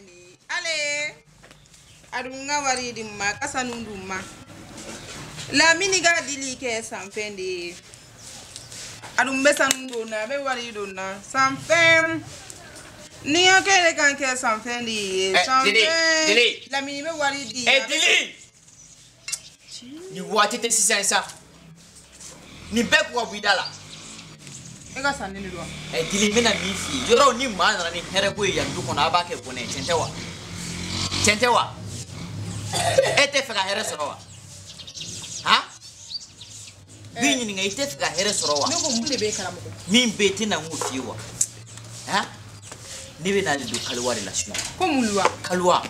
fendi ale adunga wari di ma kasanundu ma la mini ga dili ke sanfendi adum be sanundu na be wari do na sanfem ni akere kan ke sanfendi dili la mini be wari di dili ni wati te sisansa ni be ko bidala ega sanni do dili mena mi fi yoro ni ma na ni here ko ya ndu ko na ba ke bone chentewa ete fega here sorowa ha bini ni ite fega here sorowa ne ko mule be kala mo min beti na mu fiwa ha ni be na do kalwa relation ko mulwa kalwa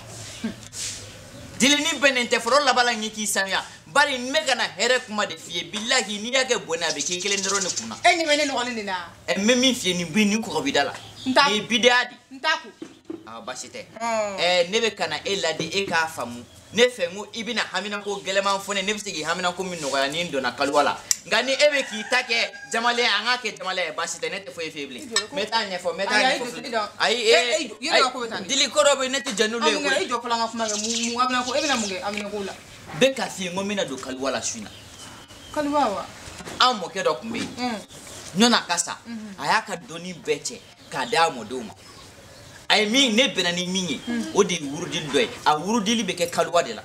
dili ni benente foro la bala ngiki sanya bari mega na here kuma de fie billahi ni yake bona be ke kele ndoro ne kuna ni mene no ni na me mi fie ni bini ko bidala ni bidadi ntaku bashite ne be kana eladi e ka famu ne fengu ibina hamina ko geleman fone ne bisigi hamina ko min no ya ni ndo na kalwala ngani ebe ki take jamale anga ke jamale bashite ne te fo febli meta ne fo ay dili korobe ne te janule ko ay do fala nga fuma mu amina ko ebina munge amina ko la be ka fi ngomina do kalwala shina kalwawa amo ke do kumbe nyona kasa ayaka doni beche ka da modoma ay mi ne benani mingi o di wurudil doy a wurudili be ke kalwa de la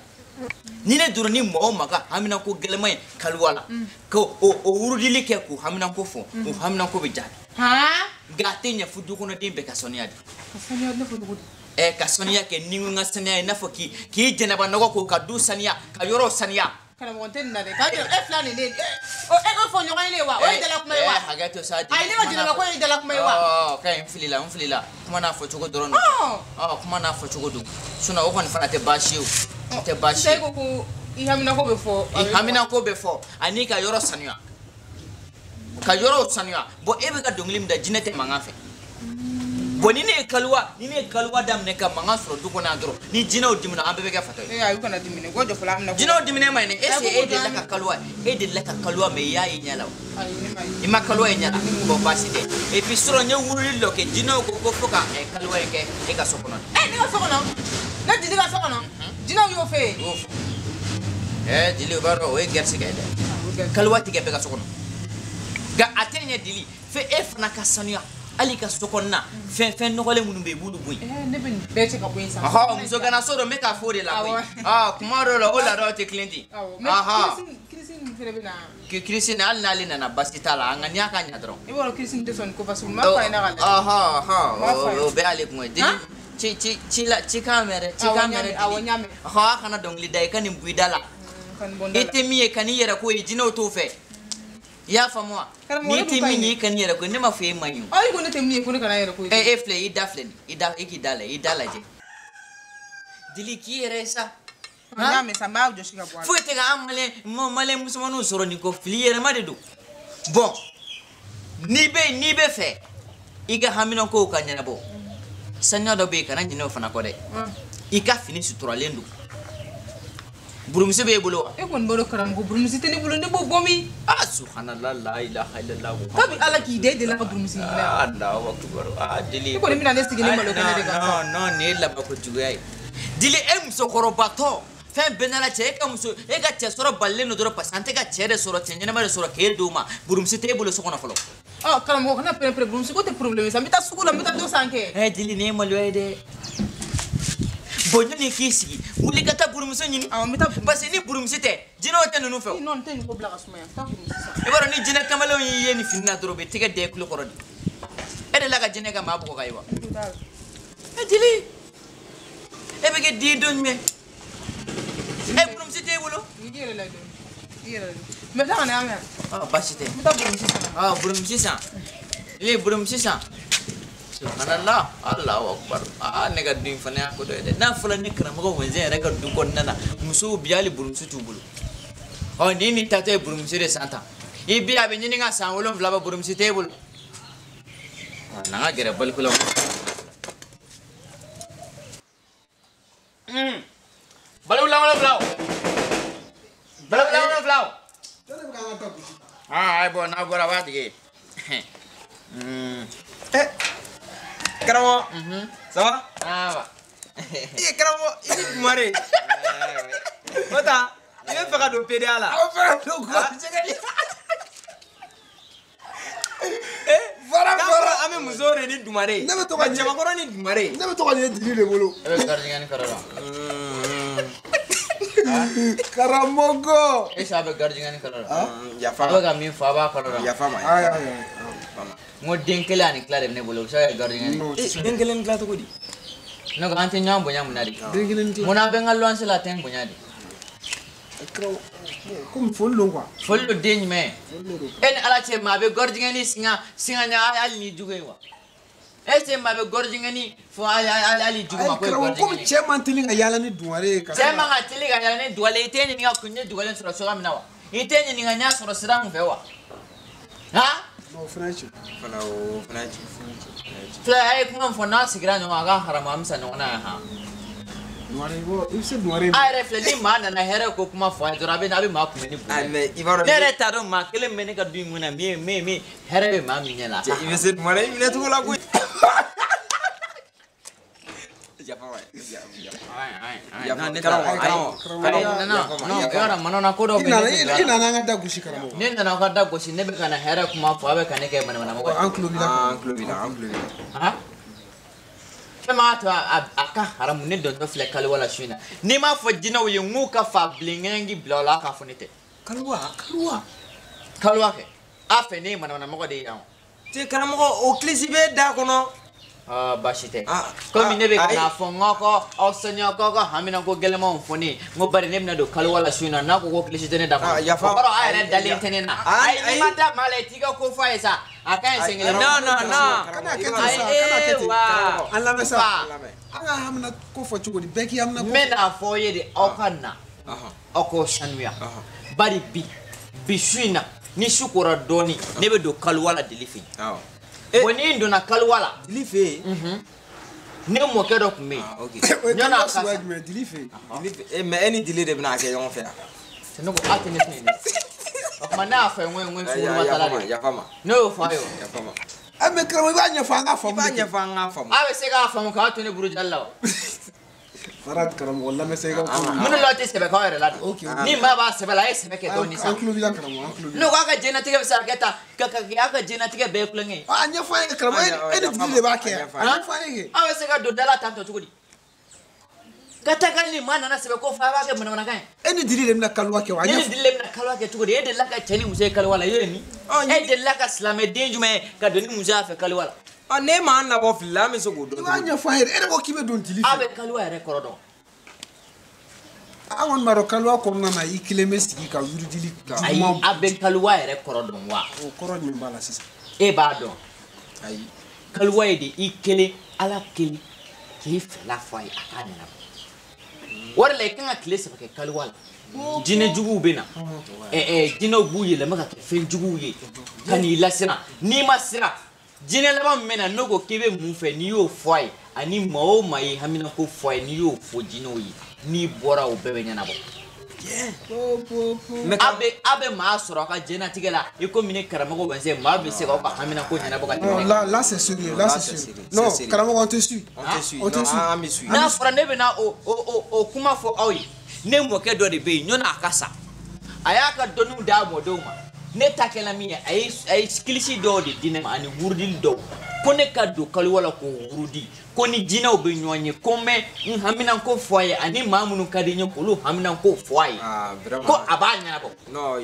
ni ne duro ni mo maka hamina ko gelmay kalwa la ko o wurudili ke ko hamina ko fo o hamina ko be jad ha gate nya fudu ko no dimbe ka sonia ne fudu ka sonia ke ningu nga sonia na fo ki jenaba no ko ka du sonia ka yoro sonia kana mo tenna de ka flani de o fo nyoga ile wa o de la kuma wa hagato sadi ay ne wajina ko de la kuma wa kay mfilila kuma na fo chugo dorono kuma na fo chugo du suna o kon fana te bashiu sai ko ihamina ko be fo ani ka yoro sanya bo ebe ka donglim da jinete mangafe boni ne kalwa dam ne ka manga soro duko na dro ni jina odimna ambe be ka fato ayu kana dimine gojo fala amna jina odimne mai ne ese de la ka kalwa me ya yinyala ima kalwa yinyala bo baside e puis soro nye wuri lo ke jina ko foka e kalwa e ka sokono ni ka sokono na dili ka sokono jina yo fe dili baro o e gersi ga de kalwa tige be ka sokono ga atenya dili fe f na ka sanya ali ka sokonna fen no gole munumbe bulu buyi ne ben bete ka buyi sa muso gana soro me ka fore la buyi kumaro la ola ro te clienti krisin fere bina krisin al nali na basitala angani aka nya dro e woro krisin de son ko fasul ma fa ina gale o be ale ko di ci camera awonyame kana dongli dai kanim buidala kan bondala ite miye kan yera ko jino to fe ya famwa ni timi ni kan yera ko ne ma fe manyu ay ko ne temi ko ne kan yera ko fle ida idala je dili ki resa ya me sa ma jo shiga bwana fuete ga male musumanu soro ni ko fliere ma de do bon ni be fe iga hamina ko kan yana bo sanya do be kan jino fana ko de ika fini sutura lendu burumse be bolo e kon bolo karam go burumse teni bolo ne bo bomi subhanallah la ilaha illallah tabi ala ki de la burumse ni Allahu akbar dili ko ni mina nesti ni malo kana de ga no ne la ba ko jugay dili so korobato fen benala che ka muso e ga che soro balle no doro pasante ga chere soro chenjena mare soro ke duma burumse te bolo so kono folo karam go kana pre burumse ko te problème sa mita sukula mita do sanke dili ne malo ede bonyo ni kisi muli kata burumse nyini mita parce ni burumse te jino te nunu fe non te ko blaga suma ya ta e baro ni jina kamalo yi ni finna doro be tiga de kulo korodi e de laga jine ga mabu ko kaywa dili e be ge di don me e burumse te bolo yere la do yere me ta na amya basite mita burumse sa burumse sa le burumse sa subhanallah Allahu akbar nega din fana ko do de na fula ni kram go wenze rega du kon nana musu biyali burumsu tubulu ni tate burumsu de santa e biya be ni nga san wolon flaba burumsu tebul na nga gere bal kula balu la flaw ay bo na gora wati ge Caramba, ça va? Ah, i karamɔgɔ i ni dumare o ta i bɛ fɛ ka don PDA la fara an bɛ muso de ni dumare ne bɛ to ka jamakɔrɔ ni dumare ne bɛ to ka ɲɛ dili de bolo e bɛ gardien ni kɔrɔ la karamɔgɔ e sa bɛ gardien ni kɔrɔ la yafa a bɛ ka min fɔ a b'a kɔrɔ la yafa ma n ko den kelen ani tila de bɛ ne bolo o bɛ se ka kɛ gardien ni den kelen tila cogo di ne ko an tɛ ɲɔgɔn bonya mun na de den kelen tila mun na bɛ n ka luwanse la tɛ n bonya de comme follo quoi follo den jumɛn e ni ala cɛ maa bɛ gardien ni singa ɲa hali ni jugu ye wa e cɛ maa bɛ gardien ni fɔ hali jugu ma ko ye gardien comme cɛ man teli ka yaala ni duware ka cɛ man ka teli ka yaala ni duwale i tɛ ɲininka kun ye duwalen sɔrɔ cogoya min na wa i tɛ ɲininka n y'a sɔrɔ sira min fɛ wa han o fana cɛ fila a ye kuma min fɔ n'a sigira ɲɔgɔn a ka haramu an bɛ sa ɲɔgɔn na yan han a yɛrɛ filɛ ni maa nana hɛrɛ ko kuma fɔ a ye dɔrɔn a bɛ maa kunbɛn ni bonya ne yɛrɛ t'a dɔn maa kelen bɛ ne ka du in kɔnɔ min hɛrɛ bɛ maa min ɲɛ la i bɛ se dumare i minɛ cogo la koyi i nana an ka da gosi karamɔgɔ ne nana aw ka da gosi ne bɛ ka na hɛrɛ kuma fɔ a bɛ ka ne kɛ manamanamɔgɔ ye an tulo b'i la fɛn m'a to a ka haramu ne dɔntɔ filɛ kaliwa la su in na n'i m'a fɔ jinɛw ye n k'u ka fa bilenkɛɲɛngi bila o la a k'a fɔ ne tɛ kaliwa kɛ a fɛ ne ye manamanamɔgɔ de ye yan te karamɔgɔ o kilisi bɛ da kɔnɔ baasi tɛ komi ne bɛ ka n'a fɔ n k'aw aw saniya k'aw ka haminako gɛlɛnmanw fɔ ne ye n ko bari ne bɛna don kaliwa la su in na n'a ko ko kilisi tɛ ne da kɔnɔ o kɔrɔ a yɛrɛ dalen tɛ ne na ayi n'i ma da maa la i t'i ka ko fɔ a ye sa a ka ɲi sen kelen an lamɛn sa an ka hamina ko fɔ cogo di bɛɛ k'i hamina ko n bɛ n'a fɔ aw ye de aw ka na aw k'o sanuya bari bi su in na ni su kora dɔɔnin ne bɛ don kaliwa la deli fɛ yen bon ni n donna kaliwa la dili fɛ yen ne mɔkɛ dɔ tun bɛ yen ɲɔn'a ka sa dili fɛ yen mais e ni dili de bɛna kɛ ɲɔgɔn fɛ yan ne ko a tɛ ne fɛ yen dɛ o tuma ne y'a fɔ n ko suguruma tala de ne y'o fɔ a ye o mais karamɔgɔ i b'a ɲɛfɔ an ka faamu a bɛ se k'a faamu k'a to ne burujali la wa Fara karamɔgɔ lamɛn sa i ka kuma minnu la tɛ sɛbɛ k'aw yɛrɛ la don ni maa b'a sɛbɛ la a ye sɛbɛ kɛ dɔɔnin sa an tulo b'i la karamɔgɔ an tulo b'i la ne ko a ka diɲɛlatigɛ bɛ se ka kɛ tan aw ka diɲɛlatigɛ bɛɛ ye kulonkɛ ye a ɲɛfɔ an ye karamɔgɔ e ni dili de b'a kɛ yan a ɲɛfɔ an ye aw bɛ se ka don da la tan tɔ cogo di ka taa ka ni maa nana sɛbɛ ko fa a b'a kɛ manamanakan ye e ni dili de bɛna kaliwa kɛ wa ne ni dili de bɛna kaliwa kɛ cogo di e delila ka cɛ ni muso ye kaliwa la e ye min e delila ka silamɛ den jumɛn ye ka don ni muso y'a fɛ kaliwa la ne m'an nabɔ fili la an bɛ se k'o dɔn i b'a ɲɛfɔ an ye e de ko k'i bɛ don dili fɛ a bɛ kaliwa yɛrɛ kɔrɔ dɔn an kɔni b'a dɔn kaliwa kɔnɔna na i kelen bɛ sigi ka yurudili ayi a bɛ kaliwa yɛrɛ kɔrɔ dɔn wa o kɔrɔ jumɛn b'a la sisan e b'a dɔn ayi kaliwa ye de i kelen ala kelen k'i fɛla fɔ a ye a k'a ɲɛnabɔ o de la i kan ka tile saba kɛ kaliwa la jinɛ juguw bɛ na jinɛw b'u yɛlɛma ka kɛ fɛn juguw ye ka n'i lasiran n'i ma siran jinɛ laban min bɛ na n'o ko k'i bɛ mun fɛ n'i y'o fɔ a ye ani maa o maa ye haminako fɔ a ye n'i y'o fɔ jinɛw ye n'i bɔra o bɛɛ bɛ ɲɛnabɔ a bɛ maa sɔrɔ a ka diɲɛlatigɛ la i komi ne karamɔgɔ bɛ se maa bɛ se k'aw ka haminako ɲɛnabɔ ka tɛmɛ là c'est sérieux là c'est sérieux non karamɔgɔ on te suit n'a fɔra ne bɛ na o kuma fɔ aw ye ne mɔkɛ dɔ de bɛ yen ɲɔn'a ka sa a y'a ka dɔnniw d'a mɔdenw ma ne ta kɛla min ye a ye kilisi dɔw de di ne ma ani wurudili dɔw ko ne ka don kaliwa la k'o wurudi ko ni jinɛw bɛ ɲɔgɔn ye ko n bɛ n haminako fɔ a ye ani maa minnu ka di n ye k'olu haminako fɔ a ye ko a b'a ɲɛnabɔ. non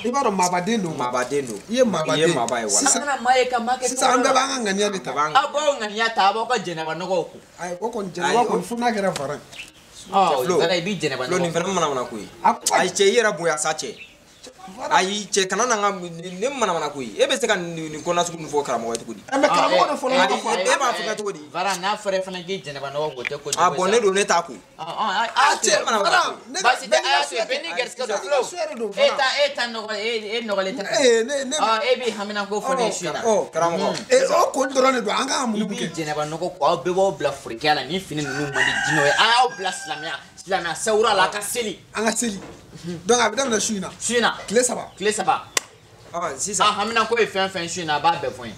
i b'a dɔn maabaden don i ye maabaden sisan kana maa ye ka maa kɛ sisan an bɛɛ b'an ka ŋaniya de ta aw b'aw ŋaniya ta a b'aw ka jɛnɛba nɔgɔw ko o kɔni jɛnɛba kɔni fo n'a kɛra varan i b'i jɛnɛba nɔgɔ nin fana manamana ko ye ayi cɛ i yɛrɛ bonya sa cɛ ayi cɛ kana na n ka ne manamana ko ye e bɛ se ka nin ko nasugu min fɔ karamɔgɔ ye cogo di mais karamɔgɔ de fɔlɔ e b'a fɔ cogo di Vara n'a fɔra fana k'i jɛnɛba nɔgɔ ko tɛ ko a bon ne don ne t'a ko cɛ manamana ko baasi tɛ a y'a to yen bɛɛ n'i garisɛgɛ don filo e ta nɔgɔlen tɛ e b'i haminako fɔ ne su in na karamɔgɔ o ko dɔrɔn de don an ka mun i b'i jɛnɛba nɔgɔ ko aw bɛɛ b'aw bila forokiya la ni fini ninnu man di jinɛw ye a y'aw bila silamɛya sawura la a ka seli an ka seli donc a bɛ daminɛ su in na tile saba tile saba sisan haminako ye fɛn fɛn su in na a b'a bɛɛ fɔ n ye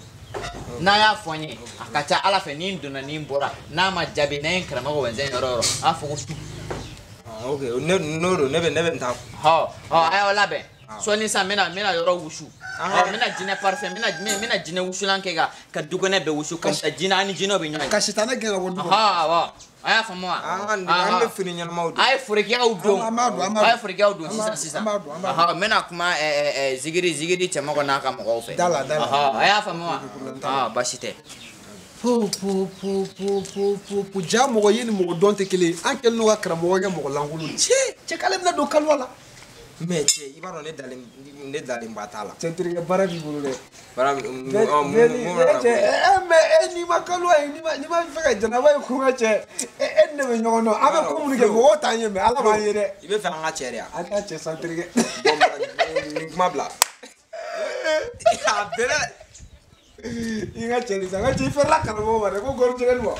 na ya fonye akacha ala fe ni nduna ni mbora na ma jabi na en krama ko wenzen roro afu ko tu okay ne be nta ha ayo labe so ni sa mena yoro wushu mena jine parfait mena jine wushu lanke ka dugone be wushu ko ta jina ani jino be nyoy ka shitana ge wondu wa aya fa mo ande fini nyal mawdu ay furiki awdo ay furiki awdo sisa mena kuma zigiri chama ko na ka mo ko fe dala aya fa mo bashite po jamo ko yini mo donte kele ankel no akra mo ga mo langulu che kalem na do kalwala mais che ibaro ne dalim batala centre bara bi bulu de bara ni ma kalwa ni ma feka jana way ko che ne me nyono aba communique mo tanye me ala ma yere ibe fa nga chere ya ata che centre ge ni mabla ya bere inga chere sa nga che fer la kalmo bare ko gor jegen mo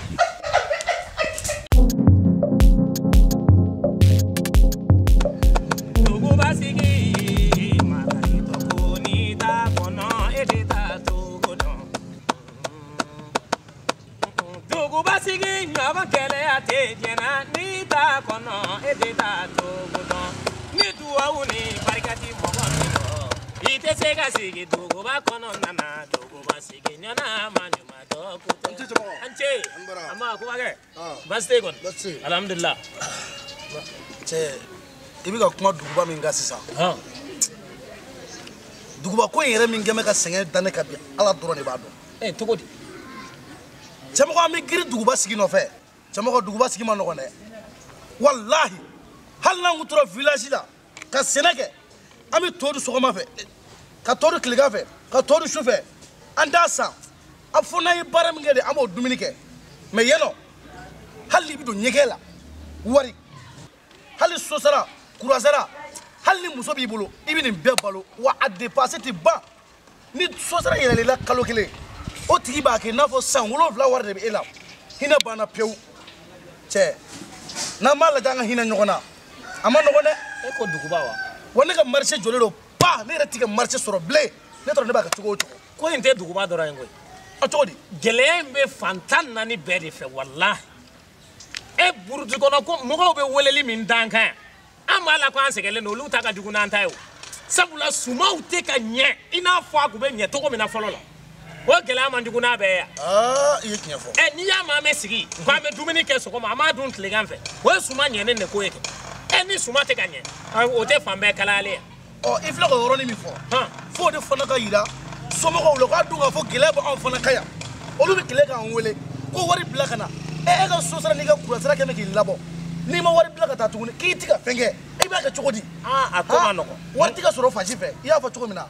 Sigi nyaba kele ate jena ni ta kono edita to godon ni duwa uni barikati mogono ite sega sigi dugo ba kono nana dugo ba sigi nyana manyuma to kuto anche amma ko age baste gon alhamdulillah che ibiga kuma dugo ba minga sisa dugo ba ko yere minga me ka senge dane ka bi ala doro ne ba do togodi chamo ko ami giri duguba sigi no fe chamo ko duguba sigi ma no ne wallahi hal na ngutura village la ka seneke ami todu sogoma fe ka todu kliga fe ka todu shufe anda sa afuna yi baram ngede amo dominike me yeno hal li bido nyegela wari hal sosara kurasara hal ni muso bi bolo ibini be balo wa a dépasser ti ba ni sosara yele la kalo kele o tigi ba ke na fo san wolonfila wari de be ela hina bana pew che na mala danga hina nyogona ama nogone e ko duguba wa woni ka marché jolero pa ne reti ka marché soro blé ne to ne ba ka tugo ko inte duguba dora ngoy a todi gele be fantan nani be de fe wallahi e burdu kono ko mo be weleli min danka amala ko ansegele no lu ta ka duguna ntayo sabula sumaw te ka nye ina fo agube nye to ko mina folo la o gele man duguna be ya iye kinya fo ni ya ma me sigi kwa me dumini ke so ko ma dun tlegan fe o suma nye ne ko yeke ni suma te ka nye o te fambe kala ale ifla ko roni mi fo fo de fona ka yira somo ko lo ka dunga fo gele ba on fona kaya olu bi gele ka on wele ko wari blaka na e ga so sara ni ga kura sara ke me ki labo ni ma wari blaka ta tuguni ki tika fenge e ba ka chogodi akoma no ko wari tika soro faji fe ya fa chogomina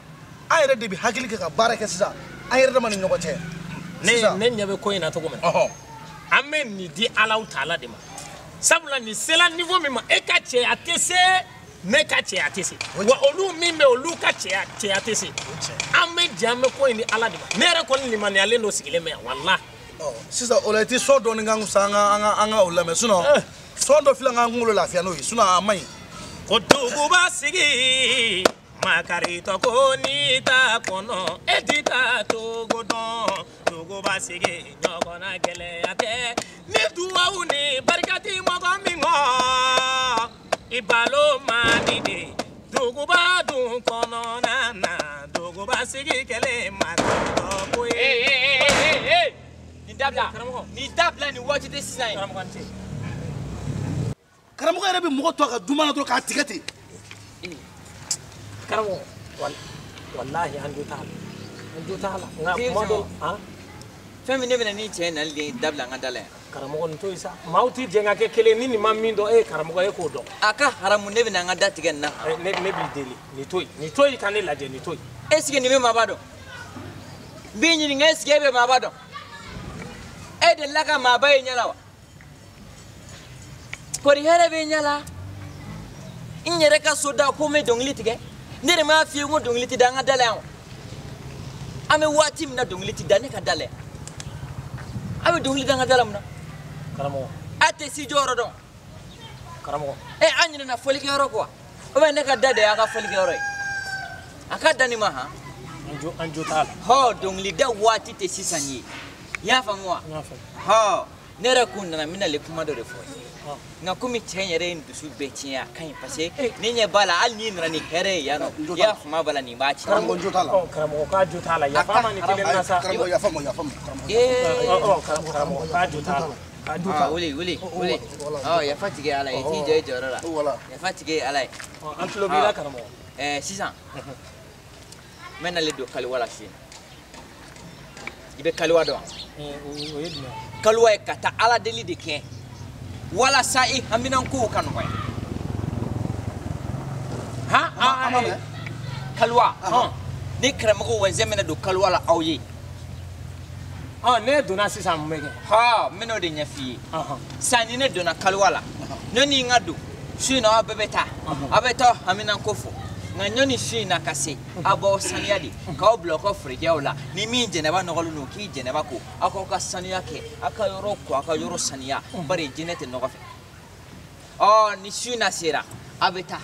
ayere de bi hakili ka baraka sisa ayere de man nyoko che ne nyabe ko ina to ko men amen ni di Allah taala de ma sabula ni sela niveau mi ma e ka che atese ne ka che atese wa olu mi me olu ka che atese amen jame ko ni Allah de ma ne re ko ni man yale no sigile me wallahi sisa oleti so do ni ngangu sanga anga olame suno so do fila ngangu la fia no suno amai ko duguba sigi makarito ko ni ta kono edita to godon duguba sigi nyogona gele ate ni duwa uni barikati mogo mingo ibalo manide duguba dun kono nana duguba sigi kele makarito ko ni dabla ni wati de sinai karamogo yɛrɛ bɛ mɔgɔ to a ka duma na dɔrɔn k'a tigɛ ten karamogo wallahi an jo t'a la nka kuma dɔ fɛn min ne bɛna ni cɛ nali de dabila an ka da la yan karamɔgɔ nin to yen sa maaw ti jɛ ka kɛ kelen ni nin ma min dɔn e karamɔgɔ e k'o dɔn a ka haramu ne bɛna an ka da tigɛ nin na ne b'i deli nin to yen ka ne lajɛ nin to yen est ce que nin bɛ maaba dɔn bi ɲininka est ce que e bɛ maaba dɔn e delila ka maaba ye ɲɛ la wa kori hɛrɛ bɛ ɲɛ la n yɛrɛ ka so da ko n bɛ dɔnkili tigɛ ne de m'a f'i ye ko dɔnkili tɛ da an ka da la yan wa an bɛ waati min na dɔnkili tɛ da ne ka da la yan a bɛ dɔnkili da an ka da la mun na karamɔgɔ a tɛ si jɔyɔrɔ dɔn karamɔgɔ an ɲinɛna folikɛyɔrɔ kɔ wa ou bien ne ka da de y'an ka folikɛyɔrɔ ye a ka da nin ma han an jo t'a la ho dɔnkilida waati tɛ sisan ye i y'a faamu wa ho ne yɛrɛ kun nana n bɛna le kuma dɔ de fɔ nka komi cɛ in yɛrɛ ye dusu bɛɛ tiɲɛ a ka ɲi parce que ne ɲɛ b'a la hali n'i nana ni hɛrɛ ye yan nɔ i y'a faamu b'a la nin b'a tiɲɛ karamɔgɔ jo t'a la karamɔgɔ k'a jo t'a la yafa ma nin kelen na sa karamɔgɔ yafa ma karamɔgɔ k'a jo t'a la wuli yafa tigɛ ala ye i t'i jɔ i jɔyɔrɔ la yafa tigɛ ala ye an tulo b'i la karamɔgɔ sisan n bɛ nale don kaliwa la su in i bɛ kaliwa dɔn wa kaliwa ye ka taa ala deli de kɛ walasa i haminankow ka nɔgɔya kaliwa ni karamɔgɔ wɛnzɛn bɛna don kaliwa la aw ye ne donna sisan mun bɛ kɛ n bɛn'o de ɲɛf'i ye san ni ne donna kaliwa la ne ni n ka don su in na aw bɛɛ bɛ taa aw bɛ taa haminanko fɔ nka ɲɔni su in na ka se aw b'aw sanuya de k'aw bila aw ka forokiyaw la ni min jɛnɛba nɔgɔlen don k'i jɛnɛba ko aw k'aw ka sanuya kɛ aw ka yɔrɔ ko aw ka yɔrɔ sanuya bari jinɛ tɛ nɔgɔ fɛ ni su in na sera aw bɛ taa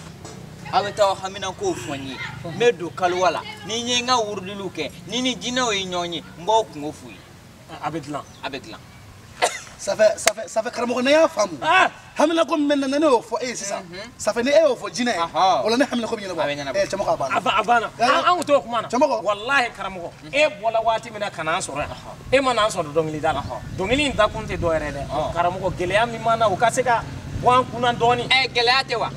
aw haminankow fɔ n ye n bɛ don kaliwa la ni n ye n ka wurudiliw kɛ ni jinɛw ye ɲɔgɔn ye n b'aw kungo f'u ye a bɛ dilan ça fait karamɔgɔ ne y'a faamu hamina ko min ne y'o fɔ e ye sisan ça fait ni e y'o fɔ jinɛ ye o la ne hamina ko bɛ ɲɛnabɔ cɛmɔgɔ a banna a banna an t'o kuma na cɛmɔgɔ walahi karamɔgɔ e bɔla waati min na ka n'an sɔrɔ yan e ma n'an sɔrɔ dɔnkilida la dɔnkili in dakun tɛ dɔ yɛrɛ dɛ karamɔgɔ gɛlɛya min b'an na o ka se ka bɔ an kunna dɔɔni gɛlɛya tɛ wa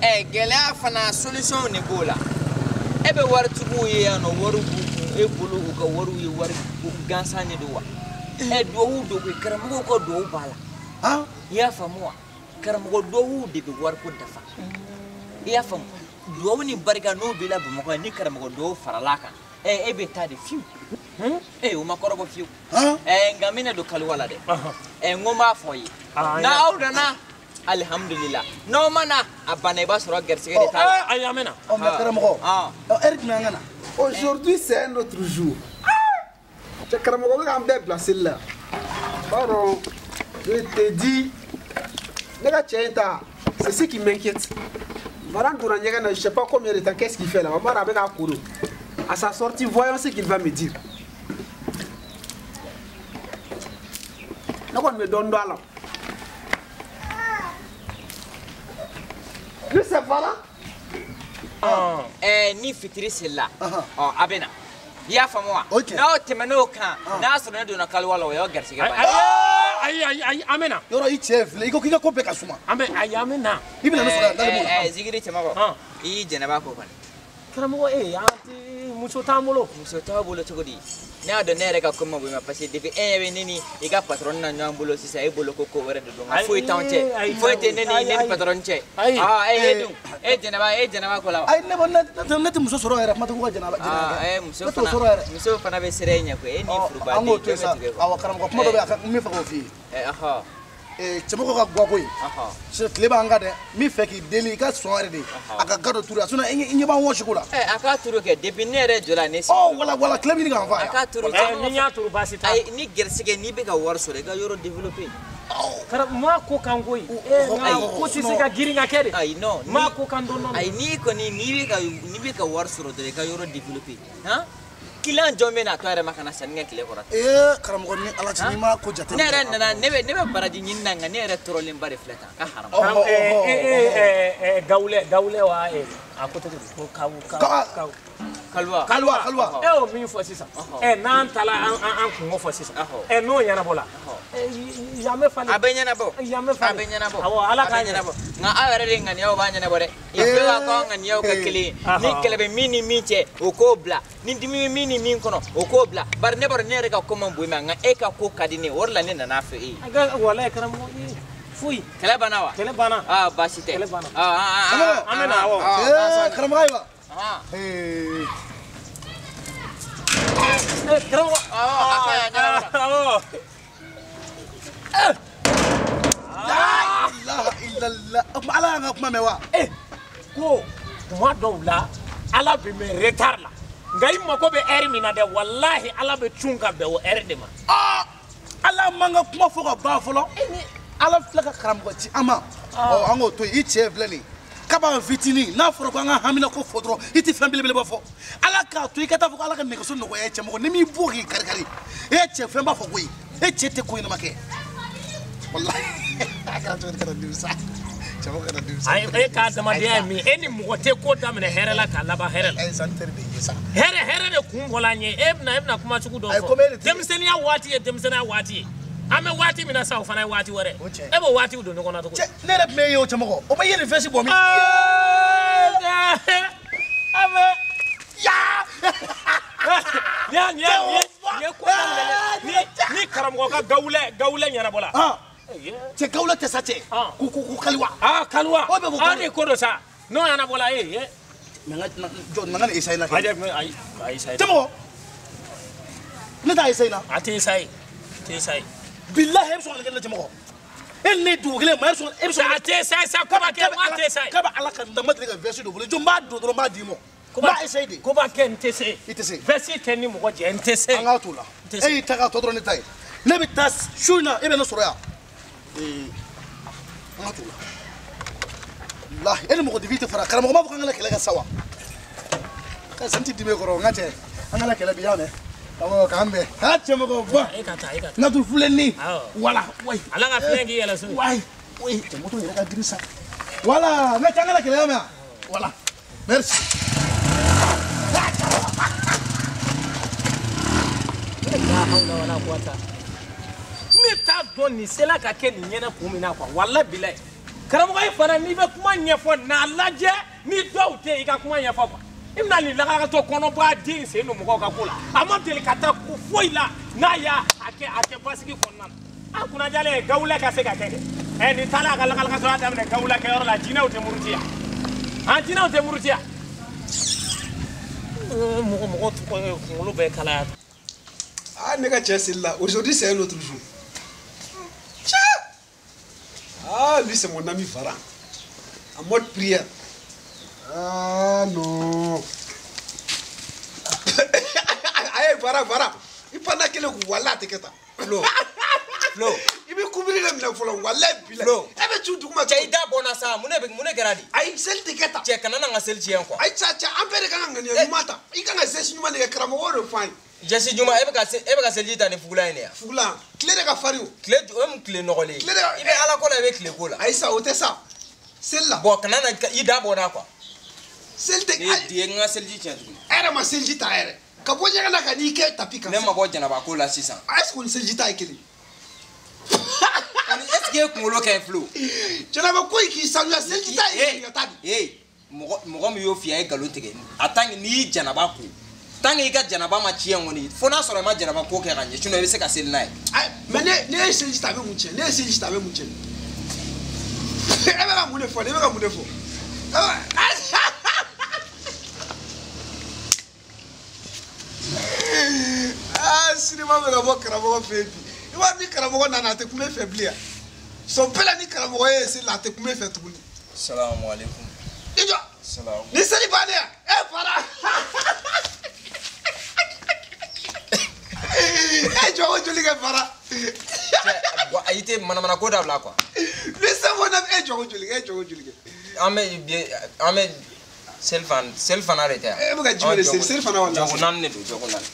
gɛlɛya fana solution de b'o la e bɛ waritigiw ye yan nɔ wari b'u kun e bolo u ka wariw ye wari gansan de don wa duwawu dɔ bɛ karamɔgɔw ka duwawu b'a la i y'a faamu wa karamɔgɔ duwawu de bɛ wariko dafa i y'a faamu duwawu ni barika n'o b'i la bamakɔ yan ni karamɔgɔ duwawu faral'a kan e bɛ taa de fiyewu o ma kɔrɔbɔ fiyewu nka n bɛna don kaliwa la dɛ n ko n b'a fɔ ye n'aw nana alhamdulillah n'aw ma na a banna i b'a sɔrɔ garisɛgɛ de t'a la ayi an bɛ na mais karamɔgɔ heure jumɛn an ka na aujourd'hui c'est un autre jour cɛ karamɔgɔ bɛ k'an bɛɛ bila seli la b'a dɔn je te dis ne ka cɛ in ta c'est ce qui m'inquiète madame donna ɲɛgɛn na je sais pas combien de temps qu'est-ce qu'il fait là maman a bɛ k'a koro à sa sortie voyons ce qu'il va me dire ne kɔni bɛ dɔɔnin dɔn a la ne sais pas là ni fitiri selila a bɛ na i y'a faamu wa Ok. n'aw tɛmɛn'o kan n'a sɔrɔ ne donna kaliwa la o y'aw garisɛgɛ ban ayi an bɛ na yɔrɔ i cɛ filɛ i ko k'i ka ko bɛɛ ka suma ayi an bɛ na i bɛna ne sɔrɔ yan dalen b'o la zigiri cɛmɔgɔ i y'i jɛnɛba ko kɔni karamɔgɔ an tɛ muso t'an bolo muso t'aw bolo cogo di ne y'a dɔn ne yɛrɛ ka ko ma bonya ma parce que depuis e ɲɛ bɛ ne ni i ka patron na ɲɔgɔn bolo sisan e bolo ko wɛrɛ de don nka foyi t'anw cɛ foyi tɛ ne ni patron cɛ e dun e jɛnɛba ko la wa ayi ne tɛ muso sɔrɔ yɛrɛ kuma tɛ ko ka jɛnɛba muso fana bɛ siran e ɲɛ koyi e ni furuba an k'o to yen sa awɔ karamɔgɔ kuma dɔ bɛ yen n bɛ fɛ k'o f'i ye cɛmɔgɔ ka guwako in tile b'an kan dɛ n bɛ fɛ k'i deli i ka sɔn yɛrɛ de a ka gado turu a sinon i ɲɛ b'an wɔsiko la a k'a turu kɛ depuis ne yɛrɛ jɔla ne wala tile bɛ ɲini k'an fa a yan k'a turu ni n y'a turu baasi t'a la ni garisɛgɛ n'i bɛ ka wari sɔrɔ i ka yɔrɔ développer maa ko kan koyi ko tɛ se ka girin ka kɛ de ayi non maa ko kan dɔɔnin ayi n'i kɔni n'i bɛ ka wari sɔrɔ dɔrɔn i ka yɔrɔ développer client jɔn bɛ na to yɛrɛ ma ka na sanni kɛ tile kɔrɔ karamɔgɔ ni ala cɛ n'i ma ko jate ne yɛrɛ nana ne bɛ baraji ɲini na nka ne yɛrɛ tɔɔrɔlenba de filɛ tan a ka haram gawulɛ wa a ko cogo di ko kaliwa e y'o min fɔ sisan n'an taara an kungo fɔ sisan n'o ɲɛnabɔ la yan bɛ falen a bɛ ɲɛnabɔ awɔ ala k'a ɲɛnabɔ nka aw yɛrɛ de ŋaniyaw b'a ɲɛnabɔ dɛ il faut aw ka ŋaniyaw kɛ kelen ye ni kɛlɛ bɛ min ni min cɛ o k'o bila ni dimi bɛ min ni min kɔnɔ o k'o bila bari ne b'a dɔn ne yɛrɛ ka ko man bon nka e ka ko ka di ne ye o de la ne nana fɛ e ye walayi karamɔgɔ foyi kɛlɛ banna wa kɛlɛ banna baasi tɛ kɛlɛ banna an bɛ na awɔ karamɔgɔ ayiwa karamɔgɔ a ka yan ɲɛnabɔ ilaha illallah ala y'an ka kuma mɛn wa ko tuma dɔw la ala bɛ mɛn retard la nka i mago bɛ heure min na dɛ walahi ala bɛ cun ka bɛn o heure de ma ala man ka kuma fɔ ka ban fɔlɔ ala filɛ ka karamɔgɔ ci an ma an k'o to yen i cɛ filɛ nin kaba fitini n'a fɔra ko an ka hamina ko fɔ dɔrɔn i tɛ fɛn belebeleba fɔ ala k'a to i ka taa fɔ ko ala ka nɛgɛso nɔgɔya cɛ mɔgɔ ni m'i bɔ k'i kari-kari e cɛ fɛn b'a fɔ koyi e cɛ tɛ ko ɲɛnama kɛ walahi a kɛra cogo di kana dimi sa cɛ mɔgɔ kana dimi sa e k'a damadenya ye min e ni mɔgɔ tɛ ko daminɛ hɛrɛ la k'a laban hɛrɛ la sanitɛri de ye sa hɛrɛ de kun bɔla an ye e bɛna kuma sugu dɔ fɔ denmisɛnniya waati ye denmisɛnniya waati ye an bɛ waati min na sa o fana ye waati wɛrɛ e b'o waatiw don ɲɔgɔn na cogo ne yɛrɛ tun bɛ ye o cɛ mɔgɔ o bɛ ye nin fɛn si bɔ min ni karamɔgɔ ka gawulɛ ɲɛnabɔla cɛ gawulɛ tɛ sa cɛ ko kaliwa kaliwa ni ko dɔ sa n'o ɲɛnabɔla jɔ n ka nin esayi la kɛ cɛ mɔgɔ ne t'a esayi la a tɛ esayi bilahi e bɛ sɔn ka nin kɛ ne cɛ mɔgɔ e ni dugu kelen ma e bɛ sɔn a tɛ esayi sa ko b'a kɛ a tɛ esayi k'a bɛ ala ka dama deli ka vɛsi don bolo jɔ n b'a don dɔrɔn n b'a d'i ma n b'a esayi de ko b'a kɛ n tɛ se i tɛ se vɛsi tɛ ni mɔgɔ jɛ n tɛ se an k'a to la e y'i ta k'a tɔ dɔrɔn ne ta ye ne bɛ taa su in na e bɛ ne sɔrɔ yan an k'a to la walahi e ni mɔgɔ dibi tɛ fara karamɔgɔ b'a fɔ k'an ka kɛlɛ kɛ sa wa ka santi dimi kɔrɔ n ka cɛ an ka kɛlɛ bi yan dɛ awɔ k'an bɛn ha cɛ mɔgɔ bɔ n ka tu filenni wala wayi ala ka fiɲɛ k'i yɛlɛ so wayi cɛ moto yɛrɛ ka girin sa wala n ka cɛ an ka kɛlɛ yan mɛ wala merci ne t'a dɔn nin sela ka kɛ nin ɲɛnɛ kun min na quoi walahi bilahi karamɔgɔ ye fana n'i bɛ kuma ɲɛfɔ n'a lajɛ ni dɔw tɛ yen i ka kuma ɲɛfɔ quoi i bɛna nin lakaratɔ kɔnɔbara den sen don mɔgɔw ka ko la a ma deli ka taa ko foyi la n'a y'a kɛ basigi kɔnɔna na a kunnajalen ye gawulɛ ka se ka kɛ dɛ nin taara a ka lakalakatɔya daminɛ gawulɛ kɛyɔrɔ la jinɛw tɛ muruti yan jinɛw tɛ muruti yan mɔgɔ kunkolo bɛɛ kalaya ah ne ka cɛ seli la aujourd'hui c'est un autre jour ah lui c'est mon ami Varan en mode prière ah non aye Varan il pendant que le wala te keta Flo il be kubiri le mina folo wala bila e be tu duguma cɛ i da bɔnna sa mun ne kɛra di ayi seli te keta cɛ kana na n ka seli tiɲɛ quoi ayi ca an bɛɛ de kan ka ŋaniya ɲuman ta i kan ka sesi ɲuman de kɛ karamɔgɔ de fɔ an ye jɛsi juma e bɛ ka seliji ta ni fugula in de ya fugula tile de ka farin o tile o mun tile nɔgɔlen i bɛ ala ko la i bɛ tile ko la ayi sa o tɛ sa seli la bon kana na i da bɔnna quoi seli tɛ di ye n ka seliji tiɲɛ tuguni e yɛrɛ ma seliji ta yɛrɛ ka bɔ ɲɛgɛn na ka n'i kɛ tapi kan ne ma bɔ jɛnɛba ko la sisan est ce que o ni seliji ta ye kelen est ce que e kunkolo ka ɲi Flo jɛnɛba ko in k'i sanuya seliji ta ye kelen ka taa di mɔgɔ min y'o f'i ye a ye nkalon tigɛ a tant que n'i y'i jɛnɛba ko tant que i ka jɛnɛba ma tiɲɛ kɔni fo n'a sɔrɔ i ma jɛnɛba ko kɛ ka ɲɛ sinon i bɛ se ka seli n'a ye mais ne ye seliji ta a bɛ mun tiɲɛ ne ye seliji ta a bɛ mun tiɲɛ e bɛ ka mun de fɔ ne bɛ ka mun de fɔ sinima bɛ ka bɔ karamɔgɔ fɛ yen bi i b'a ni karamɔgɔ nana a tɛ kun bɛ fɛ bilen yan sɔn bɛɛ la ni karamɔgɔ ye seli la a tɛ kun bɛ fɛ tuguni. salamu aleykum. i jɔ ni seli bannen yan e fara e jɔ o joli kɛ fara. i tɛ manamana ko dabila quoi. ni sɛbɛn na e jɔ o joli kɛ. an bɛ seli fana de tɛ yan. e bɛ ka jumɛn de seli fana wala. jɔko naani de don jɔko naani.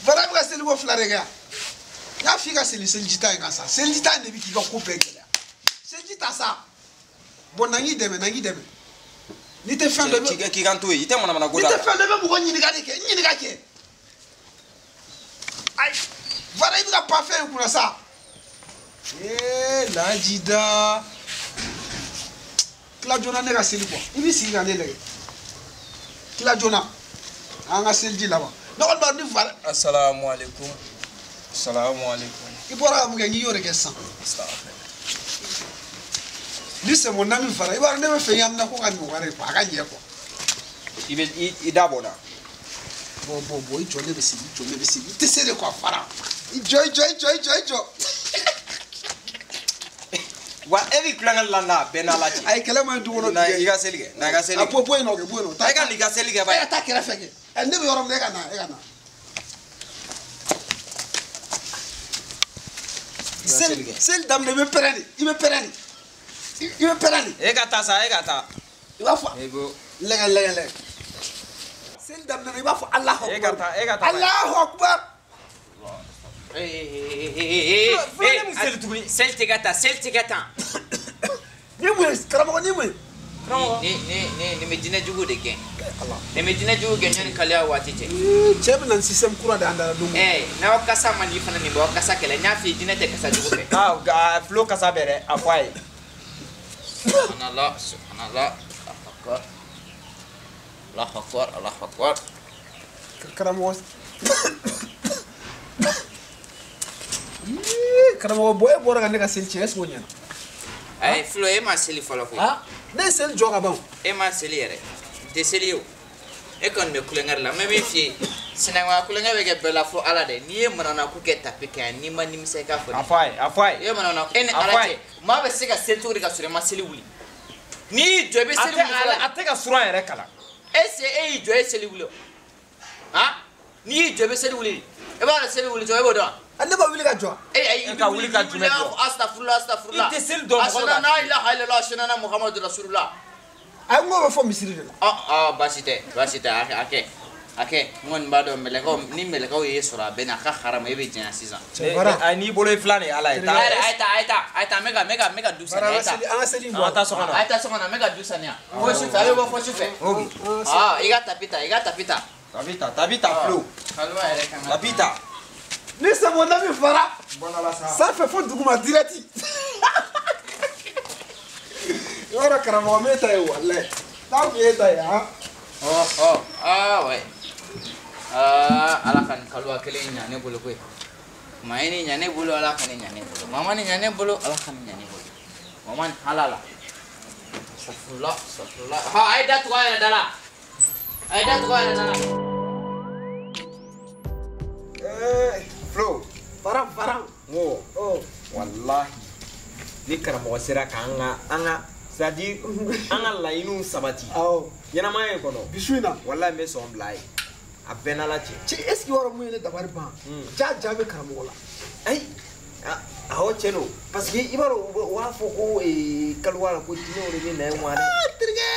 Bara bɛ ka seli ko fila de kɛ yan n y'a f'i ka seliji ta ye kan sa seliji ta de bɛ k'i ka ko bɛɛ gɛlɛya seliji ta sa bon na n k'i dɛmɛ n'i tɛ fɛn dɔ k'i kan to yen i tɛ manamana ko n'i tɛ fɛn dɔ i bɛ mɔgɔ ɲininkali kɛ ɲininka kɛ ayi bara i bɛ ka pan fɛn in kunna sa lajida tila joona ne ka seli kɔ i b'i sigi ka ne lajɛ tila joona an ka seliji laban. ne kɔni b'a ni fara. asalamu aleykum. salamu aleykum. i bɔra ka mun kɛ n y'o de kɛ sisan. ni c'est mon ami fara i b'a dɔn ne bɛ fɛ yamina ko ka nɔgɔya de quoi a ka ɲɛ quoi. i da bɔnna. bon i jɔ ne bɛ sigi i tɛ se de quoi fara i jɔ. wa ebi kulangal landa benala ci ay kala man duwono na iga selige na ga selige apo bueno ke bueno ta ga liga selige ba ta kira fege ande be yorom de kana e kana sel dam ne be perani ibe perani e ga ta sa e ga ta iba fa ego lega sel dam ne iba fa Allahu e ga ta Allahu akbar sel tigata ni mu karamo ni mu ni medina jugu de gen ni medina jugu gen ni kala wati je chebe nan system kura da andara dum na wakasa mani fana ni wakasa kala nya fi dina te kasa jugu fe ga flow kasa bere afai subhanallah Allahu akbar karamo karamo boy bora ga ne ka sel ches wonya ay flo e ma seli fala ko ha ne sel joga bon e ma seli yere de seli yo e kon me kulengar la me fi sinangwa kulengar be ke bela fo ala de ni e manana ku ke tapika ni mani mise ka fo afai e manana en ala ma be se ka sel to ga sure ma seli wuli ni jo be seli wuli ate ka sura yere kala ese e jo e seli wuli ha ni jo be seli wuli e ba seli wuli jo e bodo ande ba wuli ka jo ka wuli ka jume do astaghfirullah ite sel do mo la ilaha illallah sunana muhammadur rasulullah ay ngo ba fo misiri de basite ake ngon bado meleko ni meleko yesura bena ka haram ebe jina sisan ay ni bolo flane ala aita mega dusa ata sokona mega dusa nya fo sufe iga tapita flow kalwa ere kan tapita ni se mon ami fara ça fait faute duguma direct yora karamo meta e wallahi ta meta ya ouais ala kan kalwa kele nyane bolo ko maini nyane bolo ala kan nyane bolo mama ni nyane bolo ala kan nyane bolo mama halala safullah ha aida to ya dala flow fara wo wallahi ni karamo sira ka anga sadi anga lainu sabati yana maye kono bisuina wallahi me son blai a benala ci est-ce que wara mu ne dabar ban jabe karamo la ay aho chelo parce que ibaro wa foko kalwala ko tino re ne ngwane trige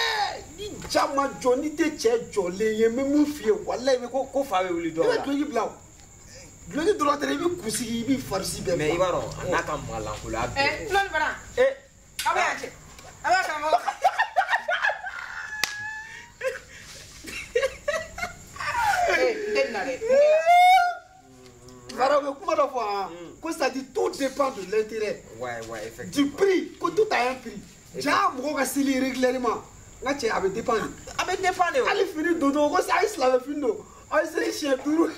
ni jama joni te che jole ye me mu fie wallahi me ko fawe wuli do la dogi blanc blogi droit re bi kusigi bi farsi be mais ibaro anaka mala ko la lon bara abache karamo ça dit tout dépend de l'intérêt. Ouais, effectivement. Du prix, que tout a un prix. Déjà, moi, je vais régulièrement. Là, tu as dépendre. Avec dépendre. Allez, finir dodo, on s'est islamique findo. On s'est chien tout.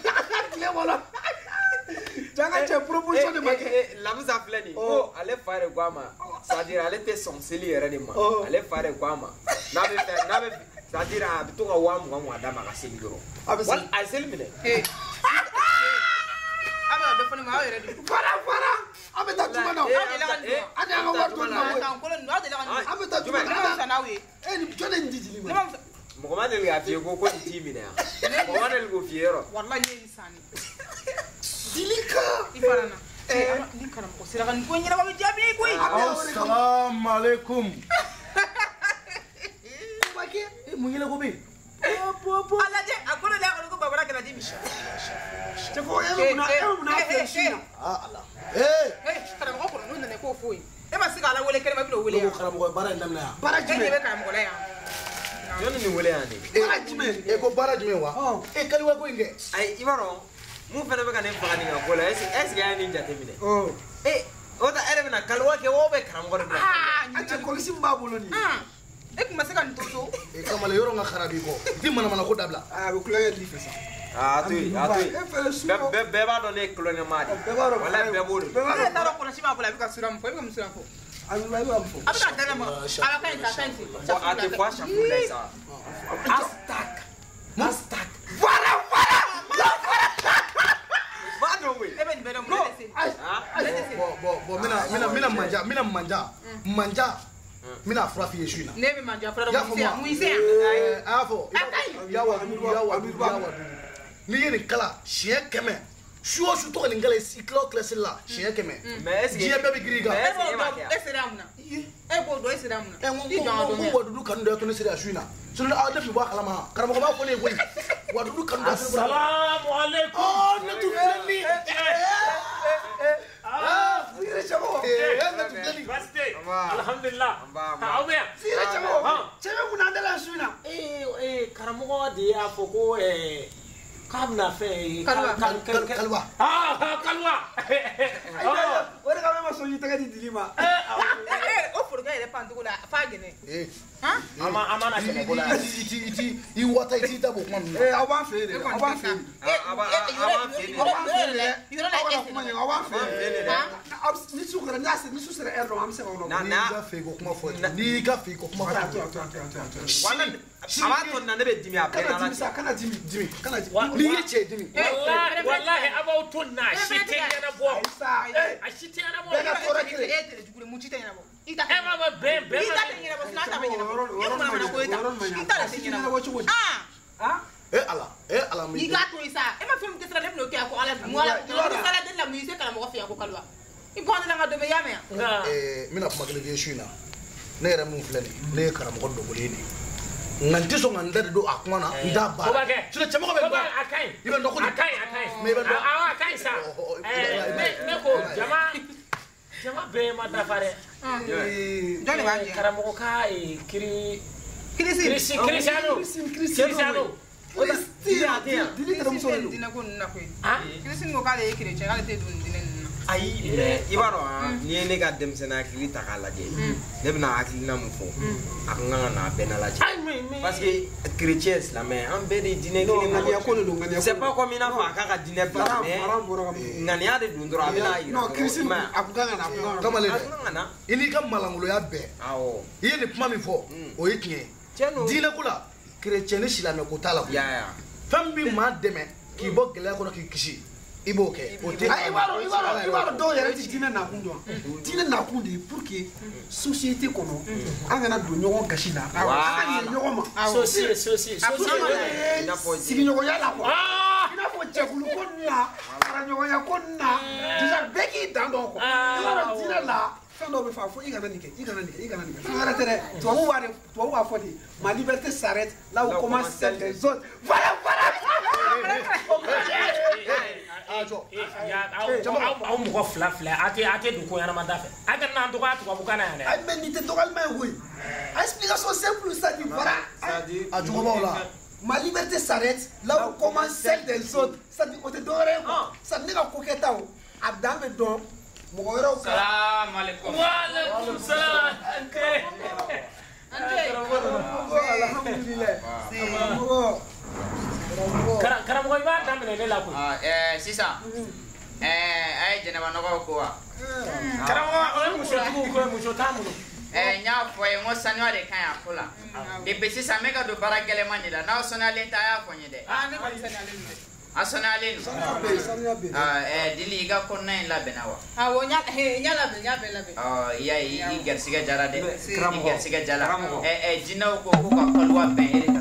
Voilà. Tu as proposition de maquet. La mise à planer. Oh, allez faire guama. C'est-à-dire, allez te son céli réellement. Allez faire guama. C'est-à-dire, à tout le monde, on va d'abord à Célibro. Ah, mais c'est Célibro. mina manja mina fura fi yesu na ne be manja fura do muise afo yawa ni yeni kala chien keme shuo shu to ngala iklo classe la chien keme mais est-ce bebe griga esiramuna bodo esiramuna ngo wadudu kan do to ne sira shuina sunu a def ba kala ma karamo ko ba ko ne goy wadudu kan do assalamu alaikum oh na tu feli fire chamo na tu feli alhamdulillah awbe fire chamo chamo kuna ndala shuina karamo de afoko Kamna fe kalwa kalwa ore ka ma so yita ka dilima o furga ile pandula fagene ama na se bola iti i wata iti ta bo kuma awan fe ni su kara nyase ni su sere erro am se wono ni ga fe ko kuma fo ni ga fe ko kuma wannan amato na ne be dimi apena na kana dimi ni yeche dimi wallahi abautun na shitin yana bo a shitin yana bo daga tora kire jugure muchita yana bo ita ba be ita yana bo snata be yana bo yana ko ita ita yana bo ala mi iga to isa ma fem kesra le bloquer ko ala mo ala sala de la musique kala mo ko fi ko kalwa ibon la ngado be yame mina kuma gele shuina ne ra mun fulani ne kara mo do boleni nganti so nganda do akwana nda ba sule chama ko be ba akai ibe ndoko akai me be akai sa me ko jama be ma da fare jole ba karamo ko kai Cristiano dili ka muso lo dina ko na ko Cristiano ko kale kire che kale te dun dinen ayi ibaro ni ne ga dem sena akili ta kala je ne bina akili na mu fo akanga na benala je parce que chrétien la mais en be de dîner kili ngani ya ko lo ngani ya c'est pas comme ina fa ka dîner pas mais ngani ya de dun dro abina yi no Cristiano akuganga na kama le na ini kam malangulo ya be awo yene kuma mi fo o yikie dina kula chrétien ni silame ko tala ko ya fambi ma deme ki bo gele ko ki kishi ibo ke o te ay ibaro do yare ti dina na kundo dina na kundi pour que société kono angana do nyogon gashina angana nyogon ma soci sigi nyogon ya la ko ina fo chekulu ko na ara nyogon ya ko na déjà beki dando ko ibaro dina la fendo be fa fo igana nike fera tere toi ou a foti ma liberté s'arrête là où commence celle des autres voilà aw mɔgɔ fila a tɛ dugu ɲɛnama da fɛ a ka na dɔgɔ a tubabu kana yan dɛ ay mais ni te dɔgɔlima ye koyi explication simple ça dit voilà a jugubaw la ma liberté s'arrête là où commence celle des autres ça dit o tɛ dɔwɛrɛ ye quoi ça ne ka ko kɛtaw a dan bɛ dɔn mɔgɔ wɛrɛw ka salam alaikum wa alaikum salam alhamdulillah karamɔgɔ i b'a daminɛ ne la koyi sisan a ye jɛnɛba nɔgɔ ko wa karamɔgɔ o ye musotigiw ko ye muso t'a bolo n y'a fɔ ye n ko sanuya de ka ɲi a ko la depuis sisan n bɛ ka don baara gɛlɛman de la n'aw sanuyalen tɛ a y'a fɔ n ye dɛ a sanuyalen don dili i ka kɔnɔna in labɛnna wa awɔ n y'a labɛn i y'a ye i garisigɛ jara dɛ i garisigɛ jara jinɛw ko k'u ka kɔliwa bɛn e de ka